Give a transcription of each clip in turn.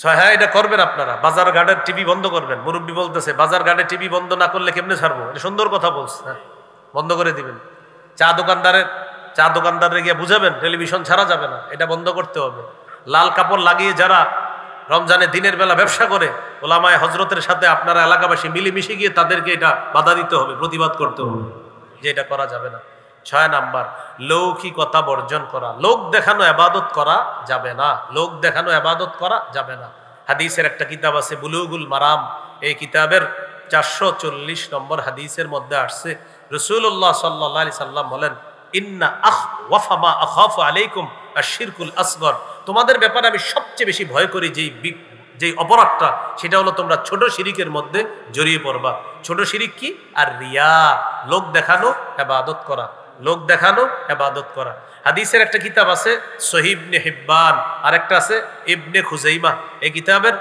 হ্যাঁ, এটা করবেন আপনারা। বাজার ঘাটের টিভি বন্ধ করবেন। মুরব্বী বলতেছে বাজার ঘাটে টিভি বন্ধ না করলে কেমনে ছাড়বো? এটা সুন্দর কথা বলছে। হ্যাঁ, বন্ধ করে দিবেন। চা দোকানদারে গিয়ে বুঝাবেন টেলিভিশন ছাড়া যাবে না, এটা বন্ধ করতে হবে। লাল কাপড় লাগিয়ে যারা রমজানে দিনের বেলা ব্যবসা করে, ওলামায়ে হজরতের সাথে আপনারা এলাকাবাসী মিলেমিশে গিয়ে তাদেরকে এটা বাধা দিতে হবে, প্রতিবাদ করতে হবে যে এটা করা যাবে না। 6 নাম্বার, লৌকিকতা বর্জন করা। লোক দেখানো ইবাদত করা যাবে না। লোক দেখানো ইবাদত করা যাবে না। হাদিসের একটা কিতাব আছে বুলুগুল মারাম, এই কিতাবের 440 নম্বর হাদিসের মধ্যে আসছে রাসূলুল্লাহ সাল্লাল্লাহু আলাইহি সাল্লাম বলেন, ইন্না আখওয়াফা মা আখাফু আলাইকুম আশ-শিরকুল আসগর। তোমাদের ব্যাপারে আমি সবচেয়ে বেশি ভয় করি যেই অপরাধটা, সেটা হলো তোমরা ছোট শিরিকের মধ্যে জড়িয়ে পড়বা। ছোট শিরিক কি? আর রিয়া, লোক দেখানো ইবাদত করা। লোক দেখানো ইবাদত করা। হাদিসের একটা কিতাব আছে সহিহ ইবনে হিব্বান, আর একটা আছে ইবনে খুজাইমা। এই কিতাবের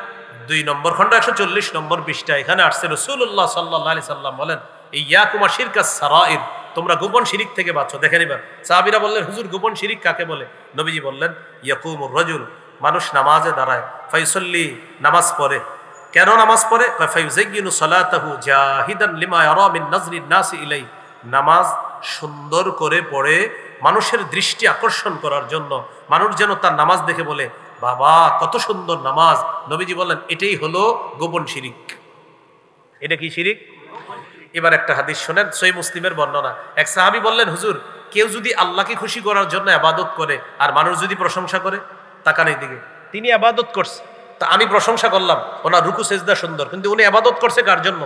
2 নম্বর খণ্ড 140 নম্বর পৃষ্ঠা। এখানে আসছে রাসূলুল্লাহ সাল্লাল্লাহু আলাইহি সাল্লাম বলেন, ইয়াকুম আশিরকাস সারাইর, তোমরা গোপন শিরিক থেকে বাঁচো। দেখেন এবার সাহাবীরা বললেন, হুজুর গোপন শিরিক কাকে বলে? নবীজি বললেন, ইয়াকুমুর রাজুল, মানুষ নামাজে দাঁড়ায়, ফায়ুসাল্লি, নামাজ পড়ে। কেন নামাজ পড়ে? ফায়ুযায়্যিনু সালাতাহু জাহিদান লিমা ইয়ারা মিন নাজরিন নাসি ইলাই। নামাজ সুন্দর করে পড়ে মানুষের দৃষ্টি আকর্ষণ করার জন্য, মানুষ যেন তার নামাজ দেখে বলে বাবা কত সুন্দর নামাজ। নবীজি বললেন এটাই হলো গোপন শিরিক। এটা কি শিরিক? এবার একটা হাদিস শোনেন, সহিহ মুসলিমের বর্ণনা। এক সাহাবী বললেন, হুজুর কেউ যদি আল্লাহকে খুশি করার জন্য ইবাদত করে আর মানুষ যদি প্রশংসা করে, তাকান এই দিকে, তিনি ইবাদত করছে, তা আমি প্রশংসা করলাম, ওনার রুকু সেজদা সুন্দর, কিন্তু উনি ইবাদত করছে কার জন্য?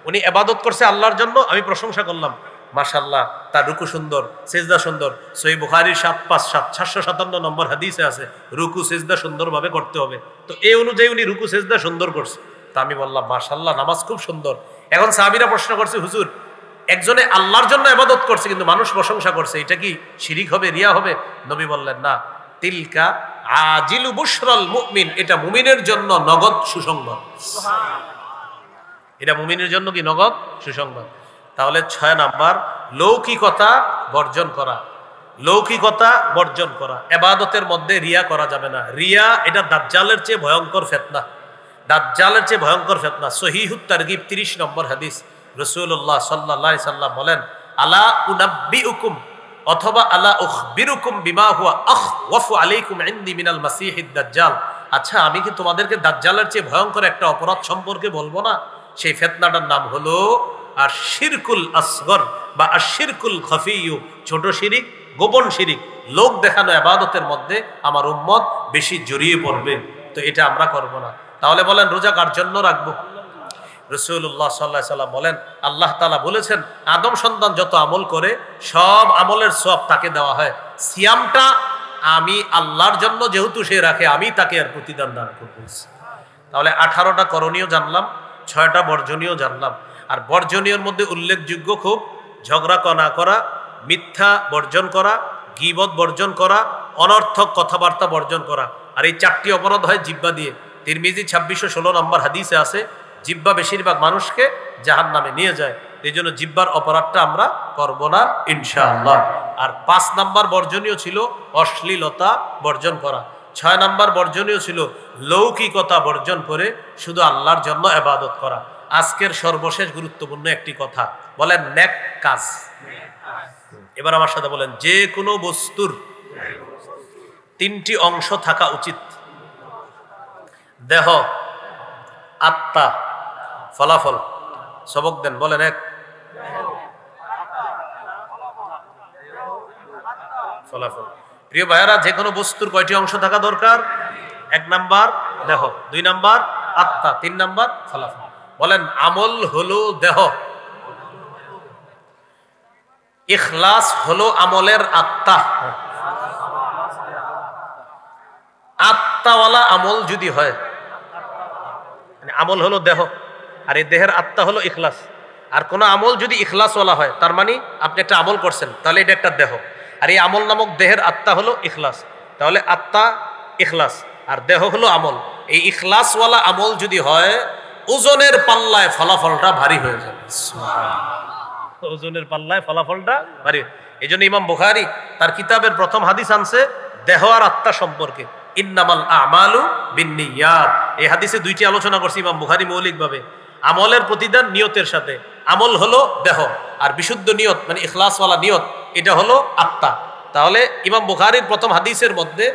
উনি ইবাদত করছে আল্লাহর জন্য, আমি প্রশংসা করলাম মাশাআল্লাহ তার রুকু সুন্দর, সেজদা সুন্দর। সহিহ বুখারীর 757 নম্বর হাদিসে আছে রুকু সেজদা সুন্দরভাবে করতে হবে। তো এই অনুযায়ী উনি রুকু সেজদা সুন্দর করছে, তা আমি বললাম মাশাআল্লাহ নামাজ খুব সুন্দর। এখন সাহাবীরা প্রশ্ন করছে, হুজুর একজনে আল্লাহর জন্য ইবাদত করছে কিন্তু মানুষ প্রশংসা করছে, এটা কি শিরিক হবে, রিয়া হবে? নবী বললেন না, তিলকা আজিলু বুশরাল মুমিন, এটা মুমিনের জন্য নগদ সুসংবাদ। এটা মুমিনের জন্য কি নগদ সুসংবাদ। তাহলে 6 নাম্বার, লৌকিকতা বর্জন করা। লৌকিকতা বর্জন করা। ইবাদতের মধ্যে রিয়া করা যাবে না। রিয়া এটা দাজ্জালের চেয়ে ভয়ঙ্কর ফিতনা। দাজ্জালের চেয়ে ভয়ঙ্কর ফিতনা। সহিহুত তারগিব 30 নম্বর হাদিস। রাসূলুল্লাহ সাল্লাল্লাহু আলাইহি সাল্লাম বলেন, আলা উনাব্বিউকুম, অথবা আলা উখবিরুকুম বিমা হুয়া আখওয়াফু আলাইকুম ইনদি মিনাল মাসিহিদ দাজ্জাল। আচ্ছা আমি কি তোমাদেরকে দাজ্জালের চেয়ে ভয়ঙ্কর একটা অপরাধ সম্পর্কে বলবো না? সেই ফিতনাটার নাম হলো আশ-শিরকুল আসগর বা আশ-শিরকুল খফিয়্যু, ছোট শিরিক, গোপন শিরিক। লোক দেখানো ইবাদতের মধ্যে আমার উম্মত বেশি জড়িয়ে পড়বে, তো এটা আমরা করব না। তাহলে বলেন রোজা কার জন্য রাখবো? রাসূলুল্লাহ সাল্লাল্লাহু আলাইহি সাল্লাম বলেন, আল্লাহ তাআলা বলেছেন আদম সন্তান যত আমল করে সব আমলের সওয়াব তাকে দেওয়া হয়। সিয়ামটা আমি আল্লাহর জন্য যেহেতু সে রাখে, আমি তাকে আর প্রতিদান দান করব। তাহলে 18টা করণীয় জানলাম, 6টা বর্জনীয় জানলাম। আর বর্জনীয়র মধ্যে উল্লেখযোগ্য খুব ঝগড়া না করা, মিথ্যা বর্জন করা, গীবত বর্জন করা, অনর্থক কথাবার্তা বর্জন করা। আর এই 4টি অপরাধ হয় জিহ্বা দিয়ে। তিরমিজি 2616 নম্বর হাদিসে আছে জিহ্বা বেশিরভাগ মানুষকে জাহান্নামে নিয়ে যায়। এই জন্য জিহ্বার অপরাধটা আমরা করব না ইনশাআল্লাহ। আর 5 নাম্বার বর্জনীয় ছিল অশ্লীলতা বর্জন করা। 6 নাম্বার বর্জনীয় ছিল লৌকিকতা বর্জন করে শুধু আল্লাহর জন্য ইবাদত করা। আজকের সর্বশেষ গুরুত্বপূর্ণ একটি কথা বলেন, নেক কাজ। এবার আমার সাথে বলেন, যে কোনো বস্তুর 3টি অংশ থাকা উচিত: দেহ, আত্মা, ফলাফল। সবক দেন, বলেন। এক, ফলাফল। প্রিয় ভাইয়ারা, যে কোনো বস্তুর কয়টি অংশ থাকা দরকার? 1 নাম্বার দেহ, 2 নাম্বার আত্মা, 3 নাম্বার ফলাফল। বলেন, আমল হলো দেহ, ইখলাস হলো আমলের আত্মা। আত্মাওয়ালা আমল যদি হয়, আমল হলো দেহ, আর এই দেহের আত্মা হলো ইখলাস। আর কোন আমল যদি ইখলাসওয়ালা হয়, তার মানে আপনি একটা আমল করছেন, তাহলে এটা একটা দেহ। আর এই আমল নামক দেহের আত্মা হলো ইখলাস। তাহলে আত্মা ইখলাস আর দেহ হলো আমল। এই ইখলাসওয়ালা আমল যদি হয়, ওজনের পাল্লায় ফলাফলটা ভারী হয়ে যাবে। ওজনের পাল্লায় ফলাফলটা ভারী। এই জন্য ইমাম বুখারী তার কিতাবের প্রথম হাদিস আনছে দেহ আর আত্মা সম্পর্কে। ইন্নামাল আমালু বিন্নিয়াত। এই হাদিসে দুইটি আলোচনা করছি ইমাম বুখারী মৌলিকভাবে। আমলের প্রতিদান নিয়তের সাথে। আমল হলো দেহ, আর বিশুদ্ধ নিয়ত মানে ইখলাসওয়ালা নিয়ত এটা হলো আত্মা। তাহলে ইমাম বুখারীর প্রথম হাদিসের মধ্যে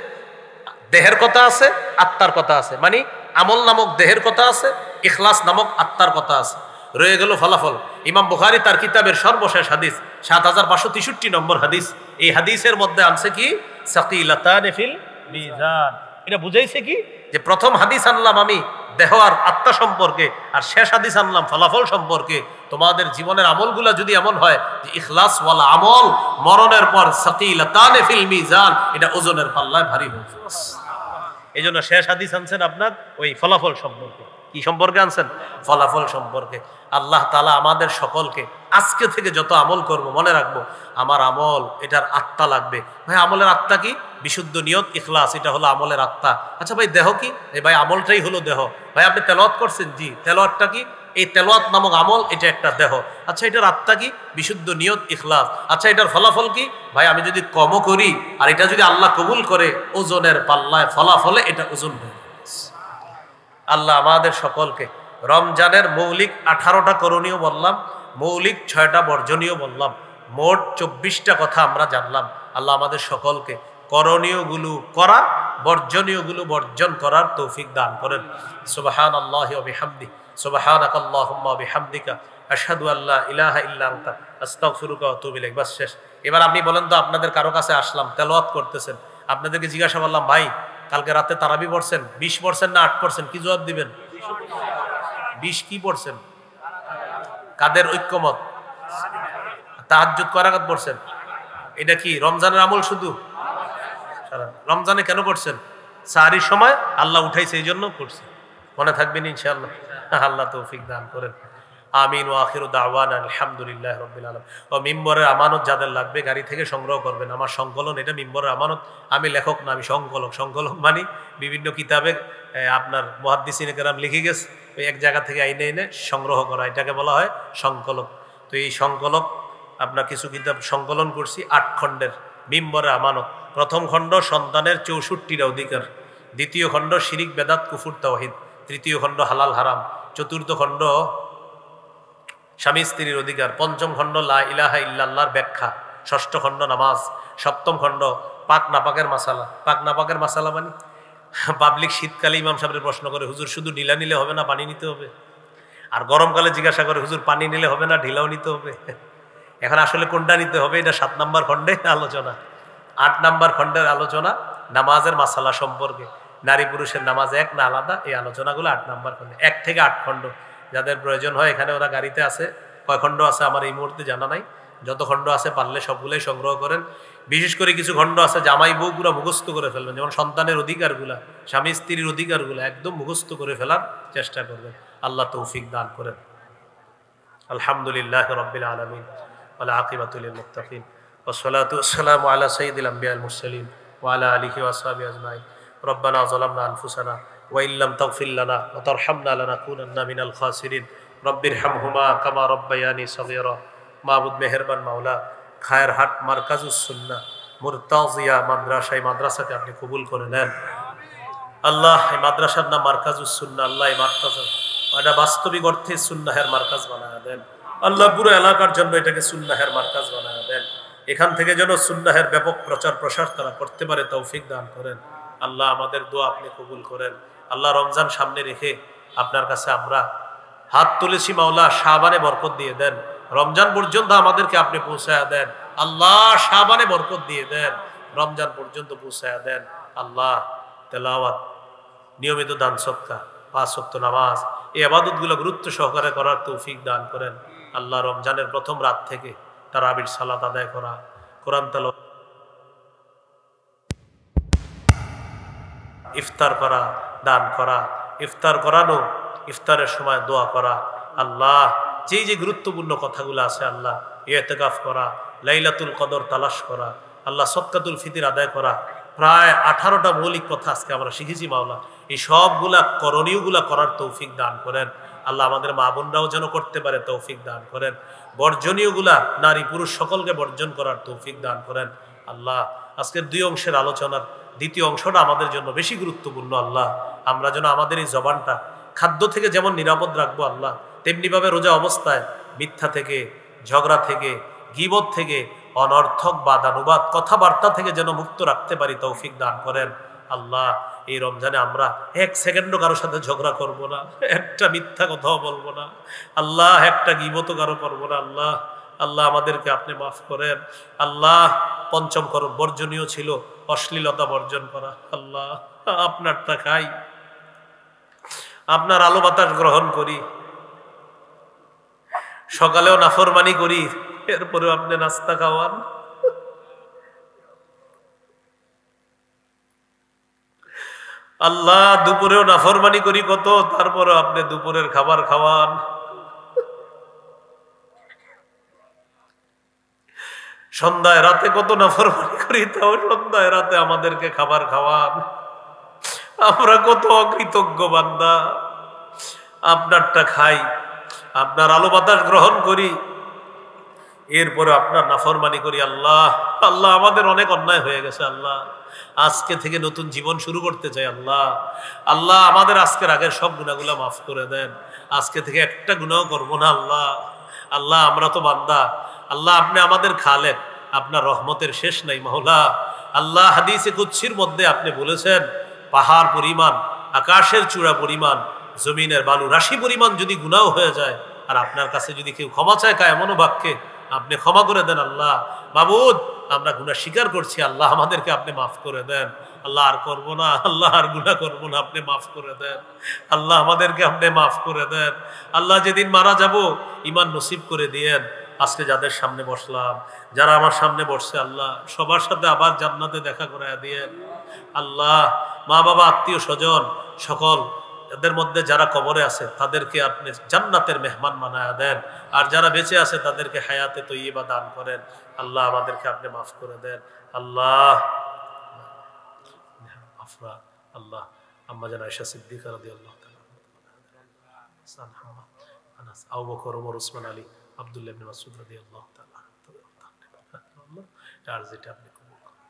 দেহের কথা আছে, আত্মার কথা আছে, মানে আমল নামক দেহের কথা আছে, ইখলাস নামক আত্মার কথা আছে। রয়ে গেল ফলাফল। ইমাম বুখারী তার কিতাবের সর্বশেষ হাদিস ৭৫৬৩ নম্বর হাদিস, এই হাদিসের মধ্যে আনছে কি সাকিলাতান ফিল মিজান। এটা বুঝাইছে কি যে প্রথম হাদিস আনলাম আমি দেহ আর আত্মা সম্পর্কে, আর শেষ হাদিস আনলাম ফলাফল সম্পর্কে। তোমাদের জীবনের আমলগুলা যদি এমন হয় যে ইখলাস ওয়ালা আমল, মরণের পর সাকিলাতান ফিল মিজান, এটা ওজনের পাল্লায় ভারী হয়ে যাবে। এই জন্য শেষ হাদিস আনছেন আপনার ওই ফলাফল সম্পর্কে। কি সম্পর্কে আনছেন? ফলাফল সম্পর্কে। আল্লাহ তাআলা আমাদের সকলকে আজকে থেকে যত আমল করব মনে রাখবো আমার আমল এটার আত্মা লাগবে। ভাই আমলের আত্মা কি? বিশুদ্ধ নিয়ত ইখলাস, এটা হলো আমলের আত্মা। আচ্ছা ভাই দেহ কি? এই ভাই আমলটাই হলো দেহ। ভাই আপনি তেলাওয়াত করছেন, জি তেলাওয়াতটা কি? এই তেলাওয়াত নামক আমল, এটা একটা দেহ। আচ্ছা এটার আত্মা কি? বিশুদ্ধ নিয়ত ইখলাস। আচ্ছা এটার ফলাফল কি? ভাই আমি যদি কমও করি আর এটা যদি আল্লাহ কবুল করে, ওজনের পাল্লায় ফলাফলে এটা ওজন হয়। আল্লাহ আমাদের সকলকে রমজানের মৌলিক 18টা করণীয় বললাম, মৌলিক 6টা বর্জনীয় বললাম, মোট 24টা কথা আমরা জানলাম। আল্লাহ আমাদের সকলকে করণীয়গুলো করা, বর্জনীয়গুলো বর্জন করার তৌফিক দান করেন। সুবহানাল্লাহি ওয়া বিহামদিহি, সুবহানাকাল্লাহুম্মা ওয়া বিহামদিকা, আশহাদু আল্লা ইলাহা ইল্লা আনতা, আস্তাগফিরুকা ওয়া আতুবু ইলাইক। বাস শেষ। এবার আপনি বলেন তো, আপনাদের কারো কাছে আসলাম, তেলাওয়াত করতেছেন, আপনাদেরকে জিজ্ঞাসা করলাম ভাই কালকে রাতে তারাবি পড়ছেন, 20 পড়ছেন না 8 পড়ছেন? কি জবাব দিবেন? 20 কি পড়ছেন? কাদের ঐক্যমত? তাহাজ্জুদ কয় রাকাত পড়ছেন? এটা কি রমজানের আমল? শুধু রমজানে কেন করছেন? সাহারির সময় আল্লাহ উঠাইছে এই জন্য করছে। মনে থাকবেন ইনশাআল্লাহ। আল্লাহ তৌফিক দান করেন। আমিন ওয়া আখিরু দাওয়ানা আলহামদুলিল্লাহি রাব্বিল আলামিন। ও মিম্বরের আমানত যাদের লাগবে গাড়ি থেকে সংগ্রহ করবেন। আমার সংকলন, এটা মিম্বরের আমানত। আমি লেখক না, আমি সংকলক। সংকলক মানে বিভিন্ন কিতাবে আপনার মুহাদ্দিসিনে কেরাম লিখে গেছে, ওই এক জায়গা থেকে আইনে এনে সংগ্রহ করা, এটাকে বলা হয় সংকলক। তো এই সংকলক আপনার কিছু কিতাব সংকলন করছি 8 খণ্ডের মিম্বরের আমানত। প্রথম খণ্ড সন্তানের 64টা অধিকার, দ্বিতীয় খণ্ড শিরিক বেদাত কুফুর তাওহীদ, তৃতীয় খণ্ড হালাল হারাম, চতুর্থ খণ্ড স্বামী স্ত্রীর অধিকার, পঞ্চম খণ্ড লা ইলাহা ইল্লাল্লাহর ব্যাখ্যা, ষষ্ঠ খণ্ড নামাজ, সপ্তম খণ্ড পাক নাপাকের মাসালা। পাক নাপাকের মাসালা মানে পাবলিক শীতকালে ইমাম সাহেবের প্রশ্ন করে, হুজুর শুধু ঢিলা নিলে হবে না, পানি নিতে হবে? আর গরমকালে জিজ্ঞাসা করে, হুজুর পানি নিলে হবে না, ঢিলাও নিতে হবে? এখন আসলে কোনটা নিতে হবে এটা 7 নম্বর খণ্ডে আলোচনা। 8 নম্বর খণ্ডের আলোচনা নামাজের মাসালা সম্পর্কে, নারী পুরুষের নামাজ এক না আলাদা, এই আলোচনাগুলো 8 নম্বর খণ্ডে। 1 থেকে 8 খণ্ড যাদের প্রয়োজন হয়, এখানে ওরা গাড়িতে আছে। কয় খণ্ড আছে আমার এই মুহূর্তে জানা নাই, যত খণ্ড আছে পারলে সবগুলোই সংগ্রহ করেন। বিশেষ করে কিছু খণ্ড আছে জামাই বউ পুরো মুখস্থ করে ফেলবেন, যেমন সন্তানের অধিকারগুলা, স্বামী স্ত্রীর অধিকারগুলো একদম মুখস্থ করে ফেলার চেষ্টা করবেন। আল্লাহ তৌফিক দান করেন। আলহামদুলিল্লাহ রাব্বিল আলামিন ওয়াল আকিবাতু লিল মুত্তাকিন ওয়াসসালাতু ওয়াসসালামু আলা সাইয়্যিদিল আমবিয়াল মুরসালিন ওয়া আলা আলিহি ওয়া আসহাবিহি আজমাইন। রব্বানা যালামনা আনফুসানা ওয়া ইল্লাম তাগফির লানা ওয়া তারহামনা লানাকুনান্না মিনাল খাসিরিন। রব্বিরহামহুমা কামা রাব্বায়ানি সগীরা। মাবুদ মেহেরবান মাওলা, খায়রহাট মারকাজুস সুন্নাহ মুরতাজিয়া মাদ্রাসা, এই মাদ্রাসাকে আপনি কবুল করে নেন। আল্লাহ এই মাদ্রাসার নাম মারকাজুস সুন্নাহ, আল্লাহ এই মাদ্রাসা এটা বাস্তবিক অর্থে সুন্নাহের মার্কাজ বানায় দেন। আল্লাহ পুরো এলাকার জন্য এটাকে সুন্নাহের মার্কাজ বানায় দেন। এখান থেকে যেন সুন্নাহের ব্যাপক প্রচার প্রসার তারা করতে পারে তৌফিক দান করেন। আল্লাহ আমাদের দোয়া আপনি কবুল করেন। আল্লাহ রমজান সামনে রেখে আপনার কাছে আমরা হাত তুলেছি, মাওলা শাবানে বরকত দিয়ে দেন। রমজান পর্যন্ত আমাদেরকে আপনি পৌঁছায়া দেন আল্লাহ, শাবানে বরকত দিয়ে দেন, রমজান পর্যন্ত পৌঁছায়া দেন আল্লাহ। তেলাওয়াত, নিয়মিত দান সদকা, 5 ওয়াক্ত নামাজ, এই ইবাদতগুলো গুরুত্ব সহকারে করার তৌফিক দান করেন আল্লাহ। রমজানের প্রথম রাত থেকে তারাবির সালাত আদায় করা, কোরআন তেলাওয়াত, ইফতার করা, দান করা, ইফতার করানো, ইফতারের সময় দোয়া করা আল্লাহ। যেই যে গুরুত্বপূর্ণ কথাগুলো আছে আল্লাহ, ইতিকাফ করা, লাইলাতুল কদর তালাশ করা আল্লাহ, সদকাতুল ফিতর আদায় করা, প্রায় 18টা মৌলিক কথা আজকে আমরা শিখেছি মাওলা। এই সবগুলা করণীয়গুলা করার তৌফিক দান করেন আল্লাহ। আমাদের মা বোনরাও যেন করতে পারে তৌফিক দান করেন। বর্জনীয়গুলা নারী পুরুষ সকলকে বর্জন করার তৌফিক দান করেন আল্লাহ। আজকের 2 অংশের আলোচনার দ্বিতীয় অংশটা আমাদের জন্য বেশি গুরুত্বপূর্ণ আল্লাহ। আমরা যেন আমাদের এই জবানটা খাদ্য থেকে যেমন নিরাপদ রাখবো আল্লাহ, তেমনিভাবে রোজা অবস্থায় মিথ্যা থেকে, ঝগড়া থেকে, গীবত থেকে, অনর্থক বাদানুবাদ কথাবার্তা থেকে যেন মুক্ত রাখতে পারি, তৌফিক দান করেন আল্লাহ। এই রমজানে আমরা এক সেকেন্ডও কারোর সাথে ঝগড়া করব না, একটা মিথ্যা কথাও বলবো না আল্লাহ, একটা গীবতও কারো করবো না আল্লাহ। আল্লাহ আমাদেরকে আপনি মাফ করেন আল্লাহ। পঞ্চম করণ বর্জনীয় ছিল অশ্লীলতা বর্জন করা আল্লাহ। আপনারটা খাই, আপনার আলো বাতাস গ্রহণ করি, সকালেও নাফরমানি করি, এরপরেও আপনি নাস্তা খাওয়ান আল্লাহ। দুপুরেও নাফরমানি করি কত, তারপরেও আপনি দুপুরের খাবার খাওয়ান। সন্ধ্যায় রাতে কত নাফরমানি করি, তাও সন্ধ্যায় রাতে আমাদেরকে খাবার খাওয়ান। আমরা কত অকৃতজ্ঞ বান্দা, আপনারটা খাই, আপনার আলো বাতাস গ্রহণ করি, এরপরে আপনার নাফরমানি করি আল্লাহ। আল্লাহ আমাদের অনেক অন্যায় হয়ে গেছে আল্লাহ, আজকে থেকে নতুন জীবন শুরু করতে চাই আল্লাহ। আল্লাহ আমাদের আজকের আগের সব গুনাহগুলো মাফ করে দেন, আজকে থেকে একটা গুনাহ করবো না আল্লাহ। আল্লাহ আমরা তো বান্দা আল্লাহ, আপনি আমাদের খালেক, আপনার রহমতের শেষ নাই মাওলা। আল্লাহ হাদিসে কুদসির মধ্যে আপনি বলেছেন, পাহাড় পরিমাণ, আকাশের চূড়া পরিমাণ, জমিনের বালু রাশি পরিমাণ যদি গুনাহ হয়ে যায়, আর আপনার কাছে যদি কেউ ক্ষমা চায় এমনও বাক্যে, আপনি ক্ষমা করে দেন আল্লাহ। মাবুদ আমরা গুনাহ স্বীকার করছি আল্লাহ, আমাদেরকে আপনি মাফ করে দেন আল্লাহ। আর করবো না আল্লাহ, আর গুনাহ করবো না, আপনি মাফ করে দেন আল্লাহ, আমাদেরকে আপনি মাফ করে দেন আল্লাহ। যেদিন মারা যাব ঈমান নসিব করে দিয়েন। আজকে যাদের সামনে বসলাম, যারা আমার সামনে বসছে আল্লাহ, সবার সাথে আবার জান্নাতে দেখা করায় দিয়েন আল্লাহ। মা বাবা, আত্মীয় স্বজন সকল এদের মধ্যে যারা কবরে আছে তাদেরকে আপনি জান্নাতের মেহমান বানায়া দেন, আর যারা বেঁচে আছে তাদেরকে হায়াতে তৈয়বা দান করেন আল্লাহ। আমাদেরকে আপনি মাফ করে দেন আল্লাহ। আফরা আল্লাহ, আম্মা জান আয়েশা সিদ্দিকা রাদিয়াল্লাহু তাআলা, আনাস, আবু বকর, ওমর, উসমান, আলী, আব্দুল্লাহ ইবনে মাসউদ রাদিয়াল্লাহু তাআলা, আর যেটা আপনি কবুল করেন।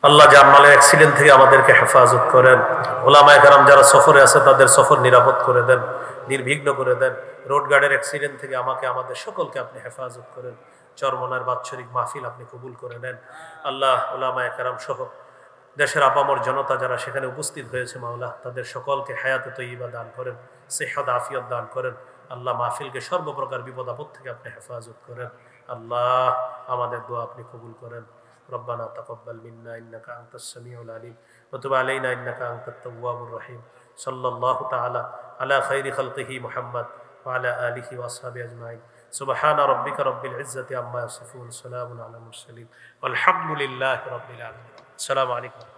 আল্লাহ জামালের অ্যাক্সিডেন্ট থেকে আমাদেরকে হেফাজত করেন। ওলামায়ে কেরাম যারা সফরে আছে তাদের সফর নিরাপদ করে দেন, নির্বিঘ্ন করে দেন। রোড গার্ডের অ্যাক্সিডেন্ট থেকে আমাকে, আমাদের সকলকে আপনি হেফাজত করেন। চরমনার বাৎসরিক মাহফিল আপনি কবুল করে নেন আল্লাহ। ওলামায়ে কেরাম সহ দেশের আপামর জনতা যারা সেখানে উপস্থিত হয়েছে মাওলা, তাদের সকলকে হায়াতে তৈয়বা দান করেন, সেহত আফিয়ত দান করেন আল্লাহ। মাহফিলকে সর্বপ্রকার বিপদ আপদ থেকে আপনি হেফাজত করেন আল্লাহ। আমাদের দোয়া আপনি কবুল করেন। ربنا تقبل منا إنك أنت السميع العليم وتب علينا إنك أنت التواب الرحيم صلى الله تعالى على خير خلقه محمد وعلى آله وأصحابه أجمعين سبحان ربك رب العزة عما يصفون سلام على المرسلين والحمد لله رب العالمين السلام عليكم